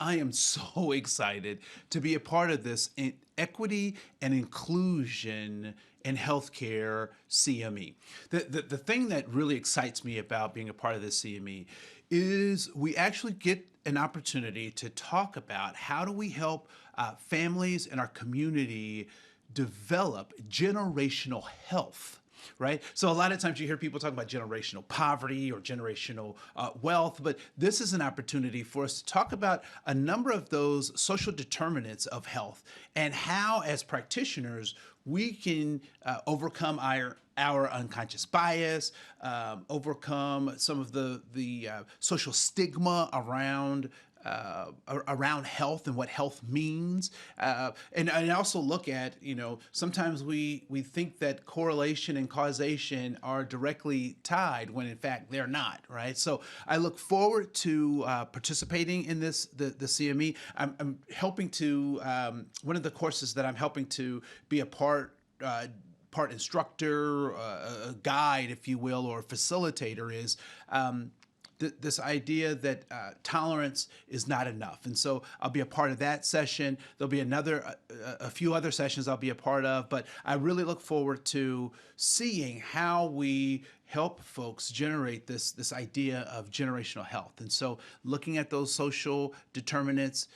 I am so excited to be a part of this equity and inclusion in healthcare CME. The thing that really excites me about being a part of this CME is we actually get an opportunity to talk about how do we help families in our community develop generational health, right? So a lot of times you hear people talk about generational poverty or generational wealth, but this is an opportunity for us to talk about a number of those social determinants of health and how, as practitioners, we can overcome our unconscious bias, overcome some of the social stigma around health and what health means, and also look at, sometimes we think that correlation and causation are directly tied when in fact they're not, right? So I look forward to participating in the CME. I'm helping to one of the courses that I'm helping to be a part instructor, a guide, if you will, or facilitator is this idea that tolerance is not enough. And so I'll be a part of that session. There'll be a few other sessions I'll be a part of, but I really look forward to seeing how we help folks generate this idea of generational health. And so looking at those social determinants,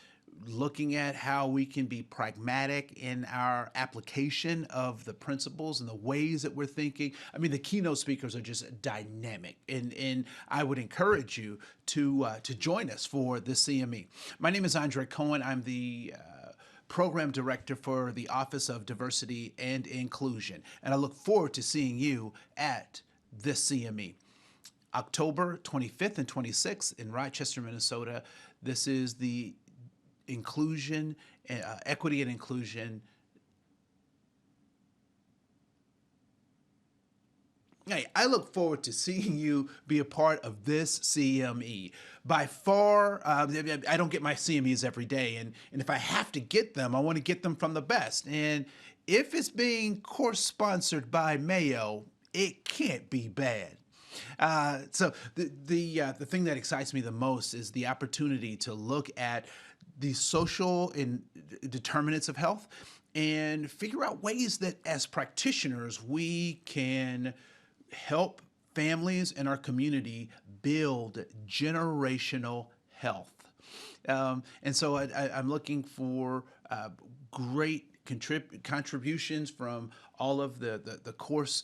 looking at how we can be pragmatic in our application of the principles and the ways that we're thinking. I mean, the keynote speakers are just dynamic, and I would encourage you to join us for this CME. My name is Andre Koen. I'm the Program Director for the Office of Diversity and Inclusion, and I look forward to seeing you at this CME. October 25th and 26th in Rochester, Minnesota. This is the inclusion, equity and inclusion. Hey, I look forward to seeing you be a part of this CME. By far, I don't get my CMEs every day, and if I have to get them, I want to get them from the best. And if it's being course sponsored by Mayo, it can't be bad. So the thing that excites me the most is the opportunity to look at the social determinants of health and figure out ways that as practitioners we can help families in our community build generational health. And so I'm looking for great contributions from all of the course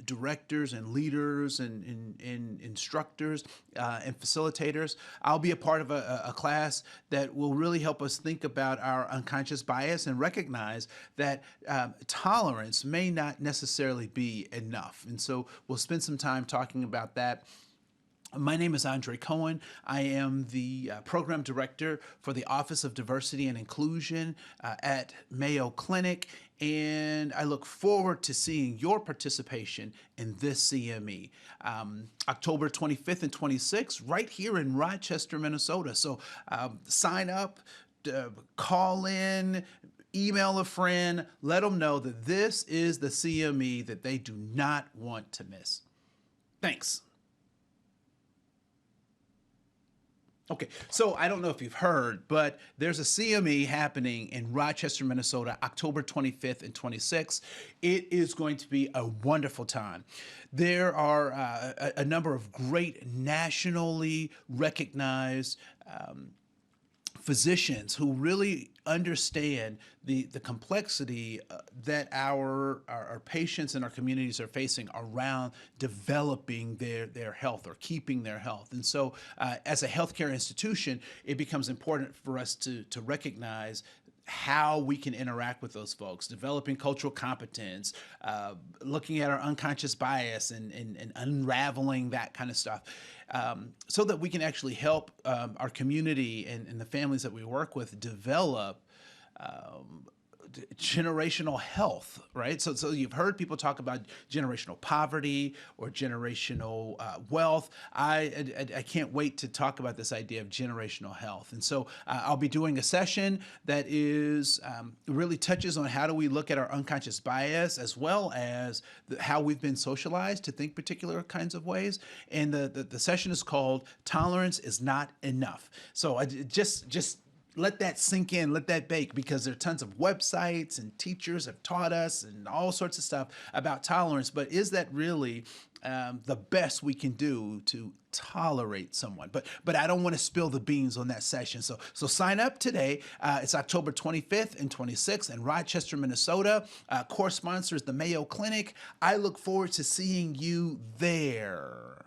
directors and leaders and instructors and facilitators. I'll be a part of a class that will really help us think about our unconscious bias and recognize that tolerance may not necessarily be enough. And so we'll spend some time talking about that. My name is Andre Koen. I am the Program Director for the Office of Diversity and Inclusion at Mayo Clinic, and I look forward to seeing your participation in this CME. October 25th and 26th, right here in Rochester, Minnesota. So sign up, call in, email a friend, let them know that this is the CME that they do not want to miss. Thanks. Okay, so I don't know if you've heard, but there's a CME happening in Rochester, Minnesota, October 25th and 26th. It is going to be a wonderful time. There are a number of great nationally recognized physicians who really understand the complexity that our patients and our communities are facing around developing their health or keeping their health. And so as a healthcare institution, it becomes important for us to recognize how we can interact with those folks, developing cultural competence, looking at our unconscious bias and unraveling that kind of stuff, so that we can actually help our community and the families that we work with develop generational health, right? So you've heard people talk about generational poverty or generational wealth. I can't wait to talk about this idea of generational health. And so I'll be doing a session that is really touches on how do we look at our unconscious bias as well as how we've been socialized to think particular kinds of ways. And the session is called Tolerance is Not Enough. So just let that sink in, let that bake, because there are tons of websites and teachers have taught us and all sorts of stuff about tolerance. But is that really the best we can do to tolerate someone? But I don't want to spill the beans on that session. So sign up today. It's October 25th and 26th in Rochester, Minnesota. Core sponsor is the Mayo Clinic. I look forward to seeing you there.